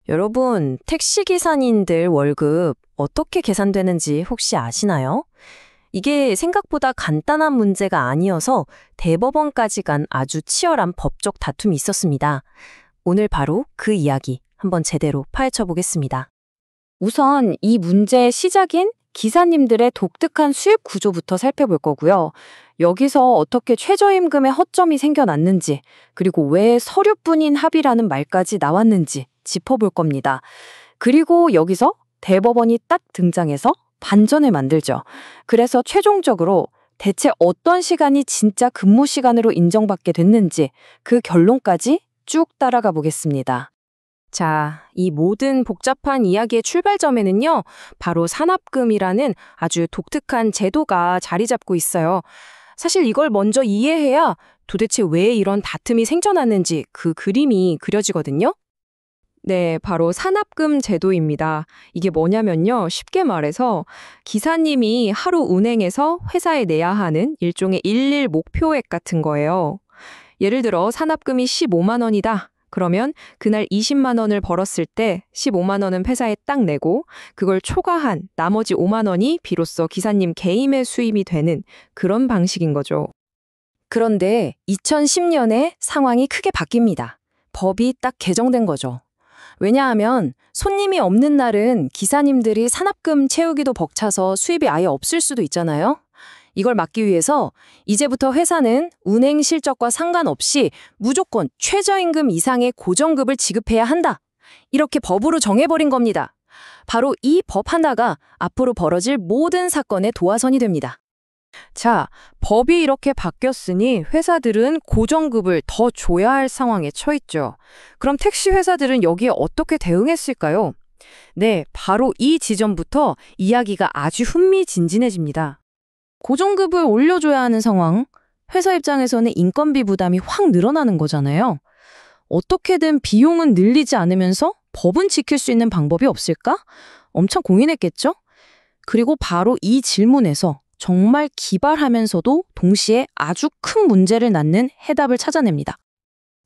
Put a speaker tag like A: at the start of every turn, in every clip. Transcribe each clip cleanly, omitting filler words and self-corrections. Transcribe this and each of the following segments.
A: 여러분, 택시기사님들 월급 어떻게 계산되는지 혹시 아시나요? 이게 생각보다 간단한 문제가 아니어서 대법원까지 간 아주 치열한 법적 다툼이 있었습니다. 오늘 바로 그 이야기 한번 제대로 파헤쳐 보겠습니다.
B: 우선 이 문제의 시작인 기사님들의 독특한 수입 구조부터 살펴볼 거고요. 여기서 어떻게 최저임금의 허점이 생겨났는지, 그리고 왜 서류뿐인 합의라는 말까지 나왔는지 짚어볼 겁니다. 그리고 여기서 대법원이 딱 등장해서 반전을 만들죠. 그래서 최종적으로 대체 어떤 시간이 진짜 근무 시간으로 인정받게 됐는지 그 결론까지 쭉 따라가 보겠습니다.
A: 자, 이 모든 복잡한 이야기의 출발점에는요, 바로 산업금이라는 아주 독특한 제도가 자리 잡고 있어요. 사실 이걸 먼저 이해해야 도대체 왜 이런 다툼이 생겨났는지 그 그림이 그려지거든요. 네, 바로 산업금 제도입니다. 이게 뭐냐면요, 쉽게 말해서 기사님이 하루 운행해서 회사에 내야 하는 일종의 일일 목표액 같은 거예요. 예를 들어 산업금이 15만 원이다. 그러면 그날 20만 원을 벌었을 때 15만 원은 회사에 딱 내고 그걸 초과한 나머지 5만 원이 비로소 기사님 개인의 수입이 되는 그런 방식인 거죠. 그런데 2010년에 상황이 크게 바뀝니다. 법이 딱 개정된 거죠. 왜냐하면 손님이 없는 날은 기사님들이 산업금 채우기도 벅차서 수입이 아예 없을 수도 있잖아요. 이걸 막기 위해서 이제부터 회사는 운행 실적과 상관없이 무조건 최저임금 이상의 고정급을 지급해야 한다. 이렇게 법으로 정해버린 겁니다. 바로 이 법 하나가 앞으로 벌어질 모든 사건의 도화선이 됩니다. 자, 법이 이렇게 바뀌었으니 회사들은 고정급을 더 줘야 할 상황에 처했죠. 그럼 택시 회사들은 여기에 어떻게 대응했을까요? 네, 바로 이 지점부터 이야기가 아주 흥미진진해집니다. 고정급을 올려줘야 하는 상황, 회사 입장에서는 인건비 부담이 확 늘어나는 거잖아요. 어떻게든 비용은 늘리지 않으면서 법은 지킬 수 있는 방법이 없을까? 엄청 고민했겠죠? 그리고 바로 이 질문에서 정말 기발하면서도 동시에 아주 큰 문제를 낳는 해답을 찾아냅니다.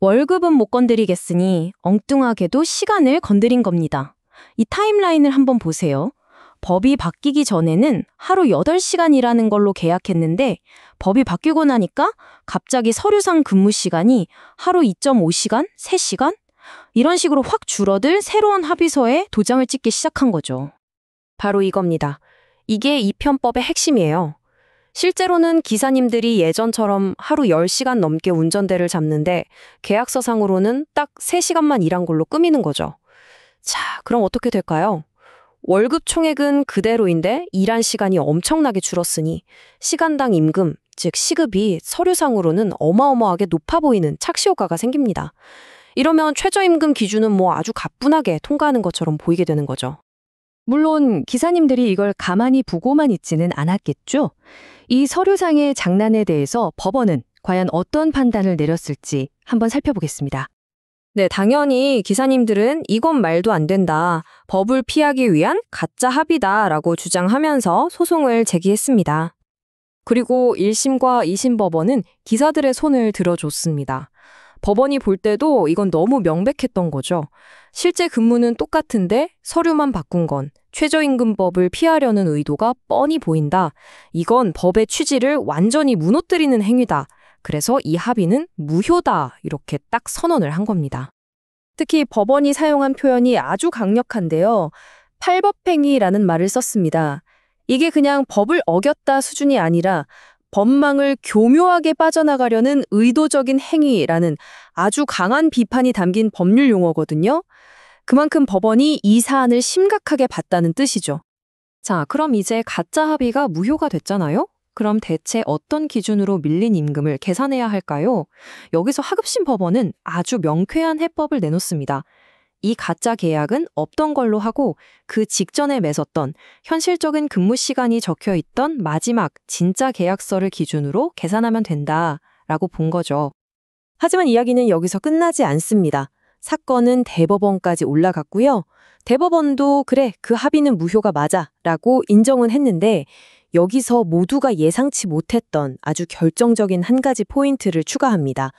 A: 월급은 못 건드리겠으니 엉뚱하게도 시간을 건드린 겁니다. 이 타임라인을 한번 보세요. 법이 바뀌기 전에는 하루 8시간 일하는 걸로 계약했는데 법이 바뀌고 나니까 갑자기 서류상 근무 시간이 하루 2.5시간, 3시간? 이런 식으로 확 줄어들 새로운 합의서에 도장을 찍기 시작한 거죠. 바로 이겁니다. 이게 이 편법의 핵심이에요. 실제로는 기사님들이 예전처럼 하루 10시간 넘게 운전대를 잡는데 계약서상으로는 딱 3시간만 일한 걸로 꾸미는 거죠. 자, 그럼 어떻게 될까요? 월급 총액은 그대로인데 일한 시간이 엄청나게 줄었으니 시간당 임금, 즉 시급이 서류상으로는 어마어마하게 높아 보이는 착시 효과가 생깁니다. 이러면 최저임금 기준은 아주 가뿐하게 통과하는 것처럼 보이게 되는 거죠. 물론 기사님들이 이걸 가만히 보고만 있지는 않았겠죠. 이 서류상의 장난에 대해서 법원은 과연 어떤 판단을 내렸을지 한번 살펴보겠습니다. 네, 당연히 기사님들은 이건 말도 안 된다. 법을 피하기 위한 가짜 합의다라고 주장하면서 소송을 제기했습니다. 그리고 1심과 2심 법원은 기사들의 손을 들어줬습니다. 법원이 볼 때도 이건 너무 명백했던 거죠. 실제 근무는 똑같은데 서류만 바꾼 건 최저임금법을 피하려는 의도가 뻔히 보인다. 이건 법의 취지를 완전히 무너뜨리는 행위다. 그래서 이 합의는 무효다. 이렇게 딱 선언을 한 겁니다. 특히 법원이 사용한 표현이 아주 강력한데요. 팔법행위라는 말을 썼습니다. 이게 그냥 법을 어겼다 수준이 아니라 법망을 교묘하게 빠져나가려는 의도적인 행위라는 아주 강한 비판이 담긴 법률 용어거든요. 그만큼 법원이 이 사안을 심각하게 봤다는 뜻이죠. 자, 그럼 이제 가짜 합의가 무효가 됐잖아요? 그럼 대체 어떤 기준으로 밀린 임금을 계산해야 할까요? 여기서 하급심 법원은 아주 명쾌한 해법을 내놓습니다. 이 가짜 계약은 없던 걸로 하고 그 직전에 맺었던 현실적인 근무 시간이 적혀 있던 마지막 진짜 계약서를 기준으로 계산하면 된다라고 본 거죠. 하지만 이야기는 여기서 끝나지 않습니다. 사건은 대법원까지 올라갔고요. 대법원도 그래, 그 합의는 무효가 맞아 라고 인정은 했는데 여기서 모두가 예상치 못했던 아주 결정적인 한 가지 포인트를 추가합니다.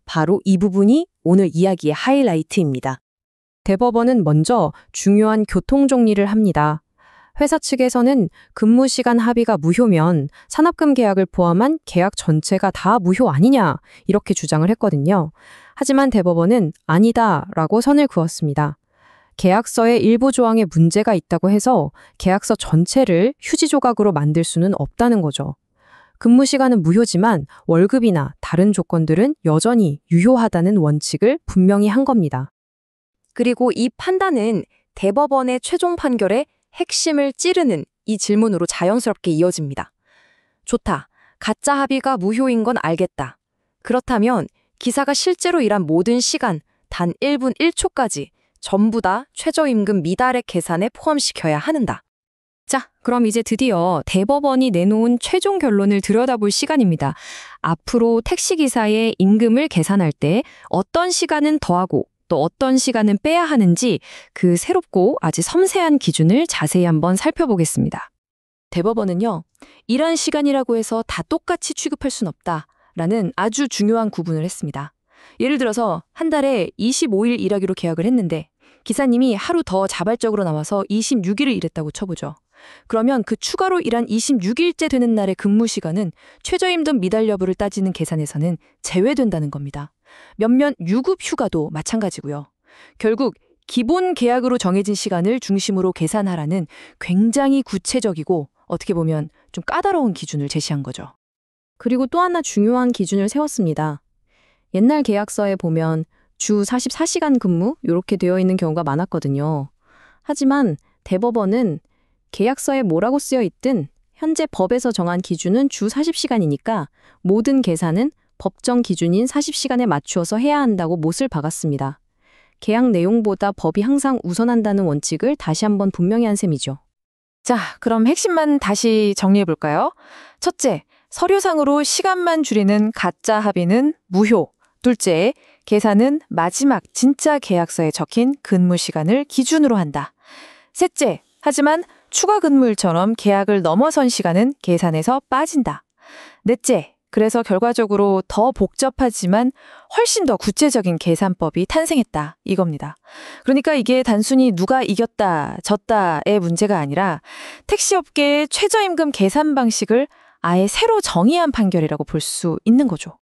A: 바로 이 부분이 오늘 이야기의 하이라이트입니다. 대법원은 먼저 중요한 교통 정리를 합니다. 회사 측에서는 근무 시간 합의가 무효면 산업금 계약을 포함한 계약 전체가 다 무효 아니냐 이렇게 주장을 했거든요. 하지만 대법원은 아니다라고 선을 그었습니다. 계약서의 일부 조항에 문제가 있다고 해서 계약서 전체를 휴지 조각으로 만들 수는 없다는 거죠. 근무 시간은 무효지만 월급이나 다른 조건들은 여전히 유효하다는 원칙을 분명히 한 겁니다.
C: 그리고 이 판단은 대법원의 최종 판결의 핵심을 찌르는 이 질문으로 자연스럽게 이어집니다. 좋다. 가짜 합의가 무효인 건 알겠다. 그렇다면 기사가 실제로 일한 모든 시간, 단 1분 1초까지 전부 다 최저임금 미달액 계산에 포함시켜야 하는다.
A: 자, 그럼 이제 드디어 대법원이 내놓은 최종 결론을 들여다볼 시간입니다. 앞으로 택시기사의 임금을 계산할 때 어떤 시간은 더하고 또 어떤 시간은 빼야 하는지 그 새롭고 아주 섬세한 기준을 자세히 한번 살펴보겠습니다.
C: 대법원은요, 일한 시간이라고 해서 다 똑같이 취급할 순 없다라는 아주 중요한 구분을 했습니다. 예를 들어서 한 달에 25일 일하기로 계약을 했는데 기사님이 하루 더 자발적으로 나와서 26일을 일했다고 쳐보죠. 그러면 그 추가로 일한 26일째 되는 날의 근무 시간은 최저임금 미달 여부를 따지는 계산에서는 제외된다는 겁니다. 몇몇 유급 휴가도 마찬가지고요. 결국 기본 계약으로 정해진 시간을 중심으로 계산하라는 굉장히 구체적이고 어떻게 보면 좀 까다로운 기준을 제시한 거죠.
A: 그리고 또 하나 중요한 기준을 세웠습니다. 옛날 계약서에 보면 주 44시간 근무 이렇게 되어 있는 경우가 많았거든요. 하지만 대법원은 계약서에 뭐라고 쓰여 있든 현재 법에서 정한 기준은 주 40시간이니까 모든 계산은 법정 기준인 40시간에 맞추어서 해야 한다고 못을 박았습니다. 계약 내용보다 법이 항상 우선한다는 원칙을 다시 한번 분명히 한 셈이죠.
C: 자, 그럼 핵심만 다시 정리해볼까요? 첫째, 서류상으로 시간만 줄이는 가짜 합의는 무효. 둘째, 계산은 마지막 진짜 계약서에 적힌 근무 시간을 기준으로 한다. 셋째, 하지만 추가 근무일처럼 계약을 넘어선 시간은 계산에서 빠진다. 넷째, 그래서 결과적으로 더 복잡하지만 훨씬 더 구체적인 계산법이 탄생했다. 이겁니다. 그러니까 이게 단순히 누가 이겼다, 졌다의 문제가 아니라 택시업계의 최저임금 계산 방식을 아예 새로 정의한 판결이라고 볼 수 있는 거죠.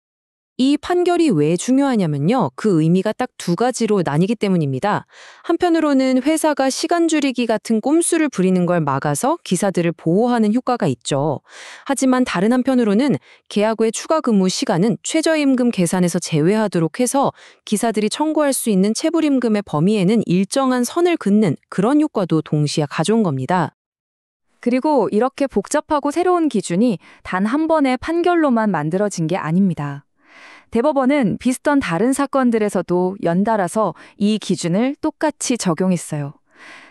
A: 이 판결이 왜 중요하냐면요. 그 의미가 딱 두 가지로 나뉘기 때문입니다. 한편으로는 회사가 시간 줄이기 같은 꼼수를 부리는 걸 막아서 기사들을 보호하는 효과가 있죠. 하지만 다른 한편으로는 계약 외 추가 근무 시간은 최저임금 계산에서 제외하도록 해서 기사들이 청구할 수 있는 체불임금의 범위에는 일정한 선을 긋는 그런 효과도 동시에 가져온 겁니다.
C: 그리고 이렇게 복잡하고 새로운 기준이 단 한 번의 판결로만 만들어진 게 아닙니다. 대법원은 비슷한 다른 사건들에서도 연달아서 이 기준을 똑같이 적용했어요.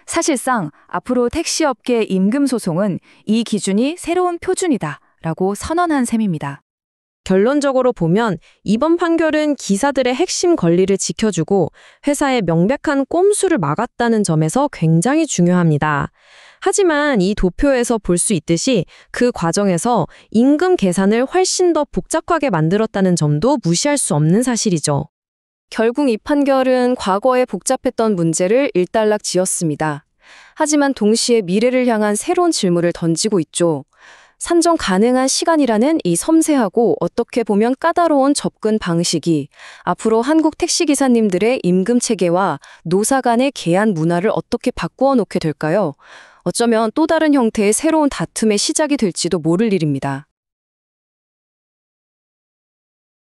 C: 사실상 앞으로 택시업계 임금 소송은 이 기준이 새로운 표준이다라고 선언한 셈입니다.
A: 결론적으로 보면 이번 판결은 기사들의 핵심 권리를 지켜주고 회사의 명백한 꼼수를 막았다는 점에서 굉장히 중요합니다. 하지만 이 도표에서 볼 수 있듯이 그 과정에서 임금 계산을 훨씬 더 복잡하게 만들었다는 점도 무시할 수 없는 사실이죠. 결국 이 판결은 과거에 복잡했던 문제를 일단락 지었습니다. 하지만 동시에 미래를 향한 새로운 질문을 던지고 있죠. 산정 가능한 시간이라는 이 섬세하고 어떻게 보면 까다로운 접근 방식이 앞으로 한국 택시기사님들의 임금 체계와 노사 간의 계약 문화를 어떻게 바꾸어 놓게 될까요? 어쩌면 또 다른 형태의 새로운 다툼의 시작이 될지도 모를 일입니다.